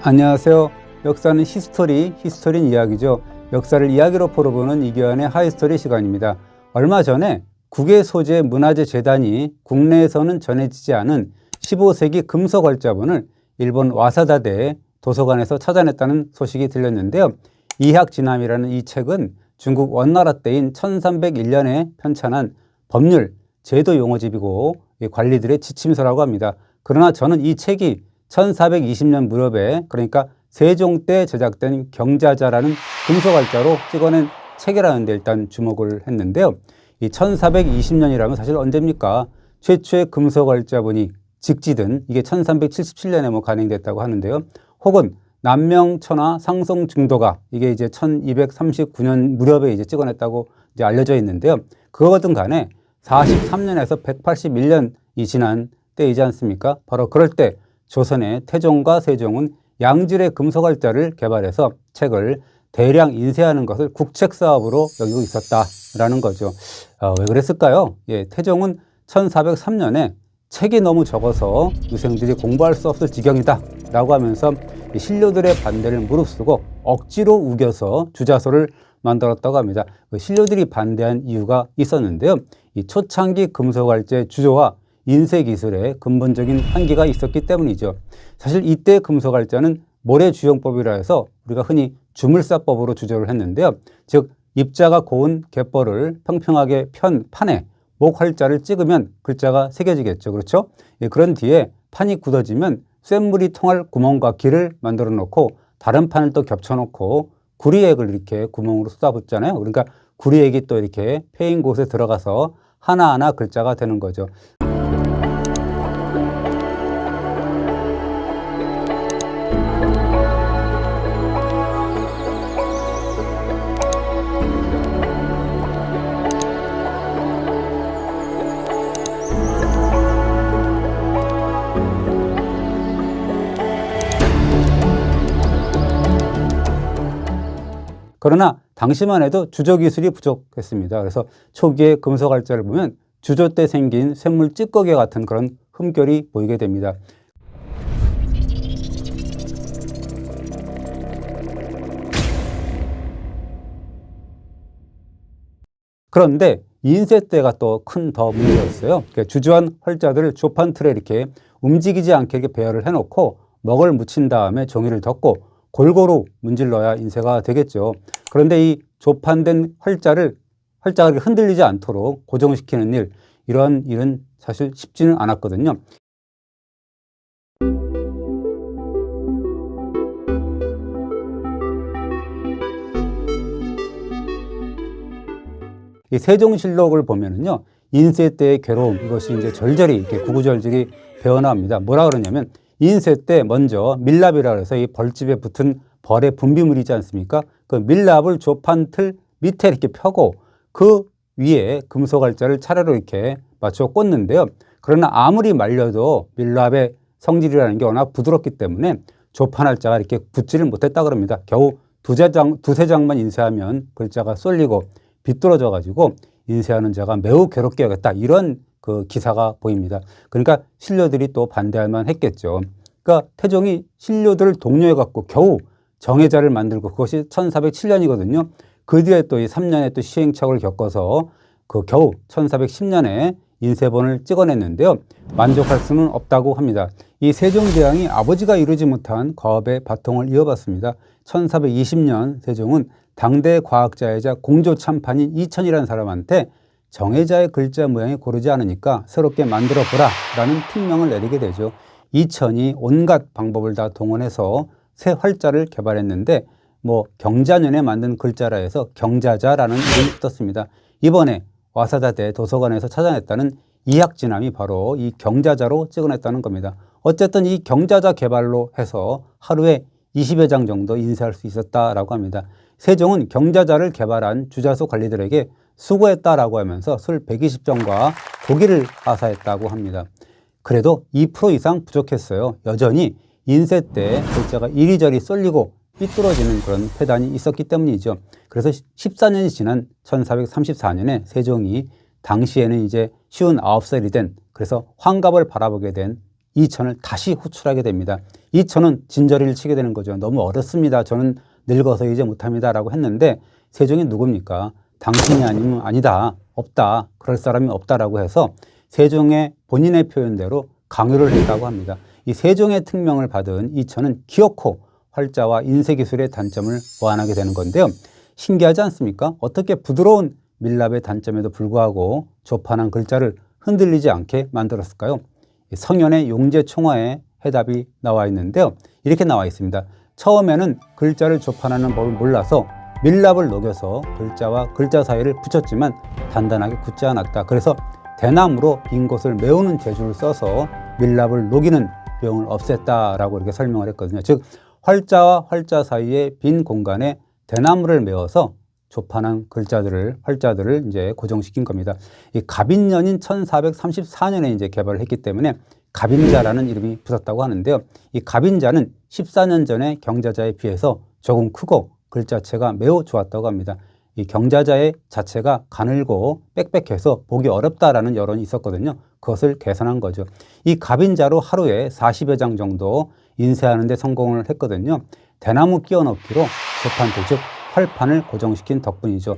안녕하세요. 역사는 히스토리인 이야기죠. 역사를 이야기로 풀어보는 이규환의 하이스토리 시간입니다. 얼마 전에 국외 소재 문화재 재단이 국내에서는 전해지지 않은 15세기 금속 활자본을 일본 와사다대 도서관에서 찾아냈다는 소식이 들렸는데요. 이학진함이라는 이 책은 중국 원나라 때인 1301년에 편찬한 법률, 제도 용어집이고 관리들의 지침서라고 합니다. 그러나 저는 이 책이 1420년 무렵에, 그러니까 세종 때 제작된 경자자라는 금속활자로 찍어낸 책이라는 데 일단 주목을 했는데요. 이 1420년이라면 사실 언제입니까? 최초의 금속활자본이 직지든 이게 1377년에 간행됐다고 하는데요. 혹은 남명천하 상송중도가 이게 이제 1239년 무렵에 이제 찍어냈다고 이제 알려져 있는데요. 그거든 간에 43년에서 181년이 지난 때이지 않습니까? 바로 그럴 때 조선의 태종과 세종은 양질의 금속활자를 개발해서 책을 대량 인쇄하는 것을 국책사업으로 여기고 있었다라는 거죠. 왜 그랬을까요? 태종은 1403년에 책이 너무 적어서 유생들이 공부할 수 없을 지경이다 라고 하면서 신료들의 반대를 무릅쓰고 억지로 우겨서 주자소를 만들었다고 합니다. 신료들이 반대한 이유가 있었는데요. 이 초창기 금속활자의 주조와 인쇄 기술에 근본적인 한계가 있었기 때문이죠. 사실 이때 금속활자는 모래주영법이라 해서 우리가 흔히 주물사법으로 주조를 했는데요. 즉 입자가 고운 갯벌을 평평하게 편 판에 목활자를 찍으면 글자가 새겨지겠죠. 그렇죠? 그런 뒤에 판이 굳어지면 쇳물이 통할 구멍과 길을 만들어 놓고 다른 판을 또 겹쳐 놓고 구리액을 이렇게 구멍으로 쏟아붓잖아요. 그러니까 구리액이 또 이렇게 패인 곳에 들어가서 하나하나 글자가 되는 거죠. 그러나 당시만 해도 주조 기술이 부족했습니다. 그래서 초기의 금속활자를 보면 주조 때 생긴 쇳물 찌꺼기 같은 그런 흠결이 보이게 됩니다. 그런데 인쇄 때가 또 큰 더 문제였어요. 주조한 활자들을 조판 틀에 이렇게 움직이지 않게 이렇게 배열을 해놓고 먹을 묻힌 다음에 종이를 덮고 골고루 문질러야 인쇄가 되겠죠. 그런데 이 조판된 활자가 흔들리지 않도록 고정시키는 일, 이런 일은 사실 쉽지는 않았거든요. 이 세종실록을 보면은요, 인쇄 때의 괴로움, 이것이 이제 절절히 이렇게 구구절절히 배어나옵니다. 뭐라 그러냐면, 인쇄 때 먼저 밀랍이라 해서 이 벌집에 붙은 벌의 분비물이지 않습니까? 그 밀랍을 조판 틀 밑에 이렇게 펴고 그 위에 금속활자를 차례로 이렇게 맞춰 꽂는데요. 그러나 아무리 말려도 밀랍의 성질이라는 게 워낙 부드럽기 때문에 조판활자가 이렇게 붙지를 못했다 그럽니다. 겨우 두세 장만 인쇄하면 글자가 쏠리고 비뚤어져 가지고 인쇄하는 자가 매우 괴롭게 여겼다. 이런 그 기사가 보입니다. 그러니까 신료들이 또 반대할 만 했겠죠. 그러니까 태종이 신료들을 독려해 갖고 겨우 정해자를 만들고 그것이 1407년이거든요. 그 뒤에 또 이 3년의 또 시행착오를 겪어서 그 겨우 1410년에 인쇄본을 찍어냈는데요. 만족할 수는 없다고 합니다. 이 세종대왕이 아버지가 이루지 못한 과업의 바통을 이어받습니다. 1420년 세종은 당대 과학자이자 공조참판인 이천이라는 사람한테 정해자의 글자 모양이 고르지 않으니까 새롭게 만들어보라 라는 필명을 내리게 되죠. 이천이 온갖 방법을 다 동원해서 새 활자를 개발했는데 경자년에 만든 글자라 해서 경자자라는 이름이 붙었습니다. 이번에 와사다대 도서관에서 찾아냈다는 이학진함이 바로 이 경자자로 찍어냈다는 겁니다. 어쨌든 이 경자자 개발로 해서 하루에 20여 장 정도 인쇄할 수 있었다라고 합니다. 세종은 경자자를 개발한 주자소 관리들에게 수고했다라고 하면서 술 120정과 고기를 하사했다고 합니다. 그래도 2% 이상 부족했어요. 여전히 인쇄 때 글자가 이리저리 쏠리고 삐뚤어지는 그런 폐단이 있었기 때문이죠. 그래서 14년이 지난 1434년에 세종이 당시에는 이제 59살이 된, 그래서 환갑을 바라보게 된 이천을 다시 호출하게 됩니다. 이천은 진저리를 치게 되는 거죠. 너무 어렵습니다. 저는 늙어서 이제 못합니다. 라고 했는데 세종이 누굽니까? 당신이 아니면 아니다. 없다. 그럴 사람이 없다라고 해서 세종의 본인의 표현대로 강요를 했다고 합니다. 이 세종의 특명을 받은 이천은 기어코 활자와 인쇄기술의 단점을 보완하게 되는 건데요. 신기하지 않습니까? 어떻게 부드러운 밀랍의 단점에도 불구하고 조판한 글자를 흔들리지 않게 만들었을까요? 성현의 용제총화에 해답이 나와 있는데요. 이렇게 나와 있습니다. 처음에는 글자를 조판하는 법을 몰라서 밀랍을 녹여서 글자와 글자 사이를 붙였지만 단단하게 굳지 않았다. 그래서 대나무로 빈 곳을 메우는 재주를 써서 밀랍을 녹이는 비용을 없앴다라고 이렇게 설명을 했거든요. 즉 활자와 활자 사이의 빈 공간에 대나무를 메워서 조판한 활자들을 이제 고정시킨 겁니다. 이 갑인년인 1434년에 이제 개발을 했기 때문에 갑인자라는 이름이 붙었다고 하는데요. 이 갑인자는 14년 전의 경자자에 비해서 조금 크고 글자체가 매우 좋았다고 합니다. 이 경자자의 자체가 가늘고 빽빽해서 보기 어렵다라는 여론이 있었거든요. 그것을 개선한 거죠. 이 갑인자로 하루에 40여 장 정도 인쇄하는 데 성공을 했거든요. 대나무 끼워 넣기로 조판도 즉 활판을 고정시킨 덕분이죠.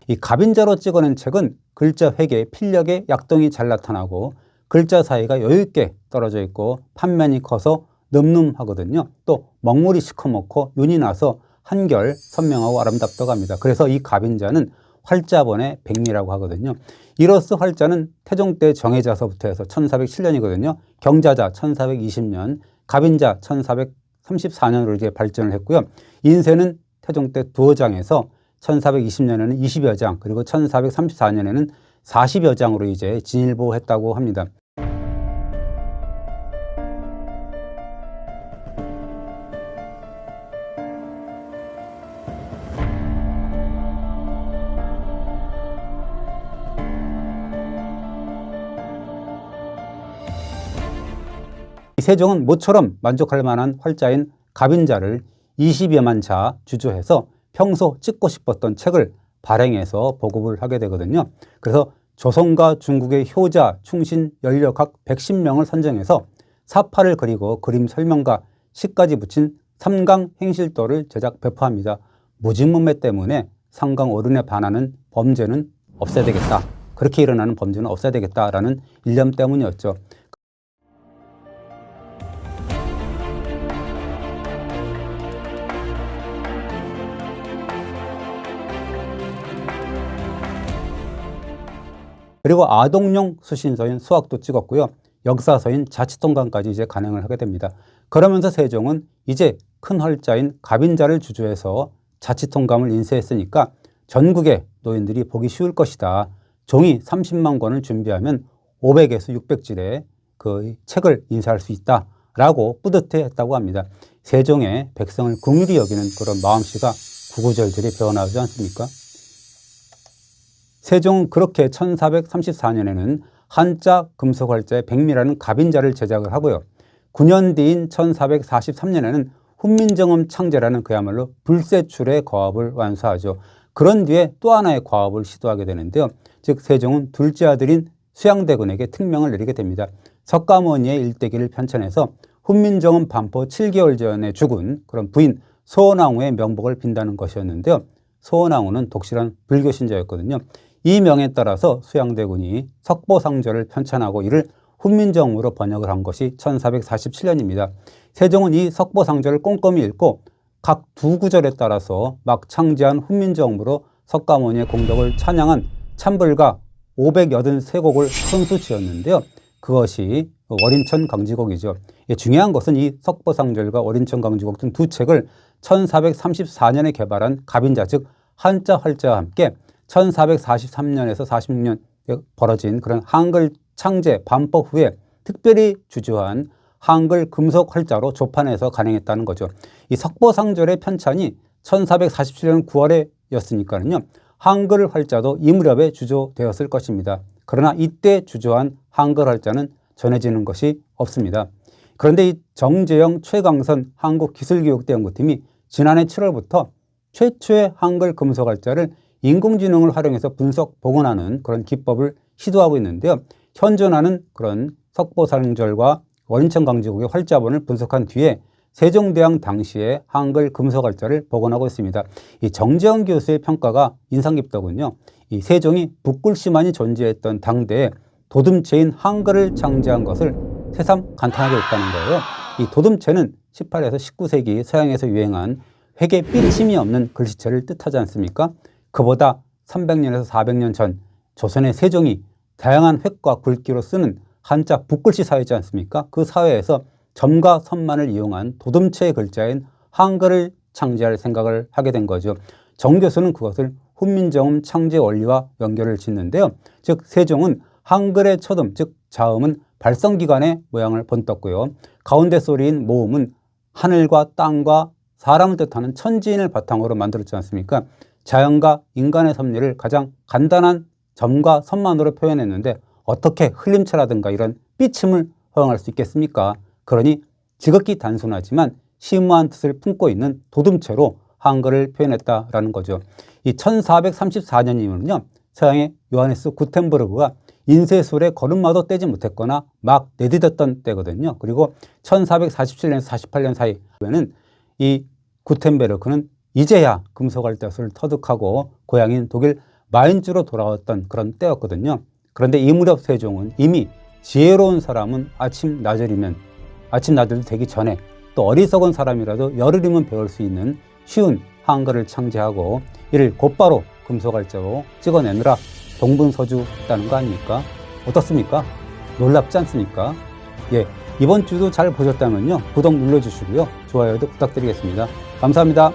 이 갑인자로 찍어낸 책은 글자 획에 필력에 약동이 잘 나타나고 글자 사이가 여유있게 떨어져 있고 판면이 커서 늠름하거든요. 또 먹물이 시커멓고 윤이 나서 한결 선명하고 아름답다고 합니다. 그래서 이 갑인자는 활자본의 백미라고 하거든요. 이로써 활자는 태종 때 정해자서부터 해서 1407년이거든요. 경자자 1420년, 갑인자 1434년으로 이제 발전을 했고요. 인쇄는 태종 때 두어 장에서 1420년에는 20여 장, 그리고 1434년에는 40여 장으로 이제 진일보했다고 합니다. 세종은 모처럼 만족할 만한 활자인 갑인자를 20여만 자 주조해서 평소 찍고 싶었던 책을 발행해서 보급을 하게 되거든요. 그래서 조선과 중국의 효자, 충신, 연료 각 110명을 선정해서 사파를 그리고 그림 설명과 시까지 붙인 삼강 행실도를 제작 배포합니다. 무진문매 때문에 상강 어른에 반하는 범죄는 없애야 되겠다. 그렇게 일어나는 범죄는 없애야 되겠다라는 일념 때문이었죠. 그리고 아동용 수신서인 수학도 찍었고요. 역사서인 자치통감까지 이제 간행을 하게 됩니다. 그러면서 세종은 이제 큰 활자인 갑인자를 주조해서 자치통감을 인쇄했으니까 전국의 노인들이 보기 쉬울 것이다. 종이 30만 권을 준비하면 500에서 600질의 그 책을 인쇄할 수 있다라고 뿌듯해했다고 합니다. 세종의 백성을 긍휼히 여기는 그런 마음씨가 구구절절히 배어나오지 않습니까? 세종은 그렇게 1434년에는 한자 금속활자의 백미라는 갑인자를 제작을 하고요. 9년 뒤인 1443년에는 훈민정음 창제라는 그야말로 불세출의 거업을 완수하죠. 그런 뒤에 또 하나의 거업을 시도하게 되는데요. 즉 세종은 둘째 아들인 수양대군에게 특명을 내리게 됩니다. 석가모니의 일대기를 편찬해서 훈민정음 반포 7개월 전에 죽은 그런 부인 소원왕후의 명복을 빈다는 것이었는데요. 소원왕후는 독실한 불교 신자였거든요. 이 명에 따라서 수양대군이 석보상절을 편찬하고 이를 훈민정음으로 번역을 한 것이 1447년입니다. 세종은 이 석보상절을 꼼꼼히 읽고 각 두 구절에 따라서 막 창제한 훈민정음으로 석가모니의 공덕을 찬양한 찬불가 583곡을 손수 지었는데요. 그것이 월인천 강지곡이죠. 중요한 것은 이 석보상절과 월인천 강지곡 등 두 책을 1434년에 개발한 갑인자 즉 한자 활자와 함께 1443년에서 46년 벌어진 그런 한글 창제 반법 후에 특별히 주조한 한글 금속 활자로 조판해서 간행했다는 거죠. 이 석보상절의 편찬이 1447년 9월에였으니까요. 한글 활자도 이 무렵에 주조되었을 것입니다. 그러나 이때 주조한 한글 활자는 전해지는 것이 없습니다. 그런데 이 정재영, 최강선 한국기술교육대 연구팀이 지난해 7월부터 최초의 한글 금속 활자를 인공지능을 활용해서 분석, 복원하는 그런 기법을 시도하고 있는데요. 현존하는 그런 석보상절과 원인천강제국의 활자본을 분석한 뒤에 세종대왕 당시에 한글 금속 활자를 복원하고 있습니다. 이 정재영 교수의 평가가 인상 깊더군요. 이 세종이 붓글씨만이 존재했던 당대에 도둠체인 한글을 창제한 것을 새삼 간탄하게 했다는 거예요. 이 도둠체는 18에서 19세기 서양에서 유행한 획에 삐침이 없는 글씨체를 뜻하지 않습니까? 그보다 300년에서 400년 전 조선의 세종이 다양한 획과 굵기로 쓰는 한자 붓글씨 사회지 않습니까? 그 사회에서 점과 선만을 이용한 도둠체의 글자인 한글을 창제할 생각을 하게 된 거죠. 정 교수는 그것을 훈민정음 창제 원리와 연결을 짓는데요. 즉 세종은 한글의 초음, 즉 자음은 발성기관의 모양을 본떴고요. 가운데 소리인 모음은 하늘과 땅과 사람을 뜻하는 천지인을 바탕으로 만들었지 않습니까? 자연과 인간의 섭리를 가장 간단한 점과 선만으로 표현했는데 어떻게 흘림체라든가 이런 삐침을 허용할 수 있겠습니까? 그러니 지극히 단순하지만 심오한 뜻을 품고 있는 도둠체로 한글을 표현했다라는 거죠. 이 1434년이면요. 서양의 요하네스 구텐베르그가 인쇄술에 걸음마도 떼지 못했거나 막 내디뎠던 때거든요. 그리고 1447년에서 48년 사이에는 이 구텐베르크는 이제야 금속활자를 터득하고 고향인 독일 마인츠로 돌아왔던 그런 때였거든요. 그런데 이 무렵 세종은 이미 지혜로운 사람은 아침 나절이도 되기 전에 또 어리석은 사람이라도 열흘이면 배울 수 있는 쉬운 한글을 창제하고 이를 곧바로 금속활자로 찍어내느라 동분서주했다는 거 아닙니까? 어떻습니까? 놀랍지 않습니까? 예, 이번 주도 잘 보셨다면요. 구독 눌러주시고요. 좋아요도 부탁드리겠습니다. 감사합니다.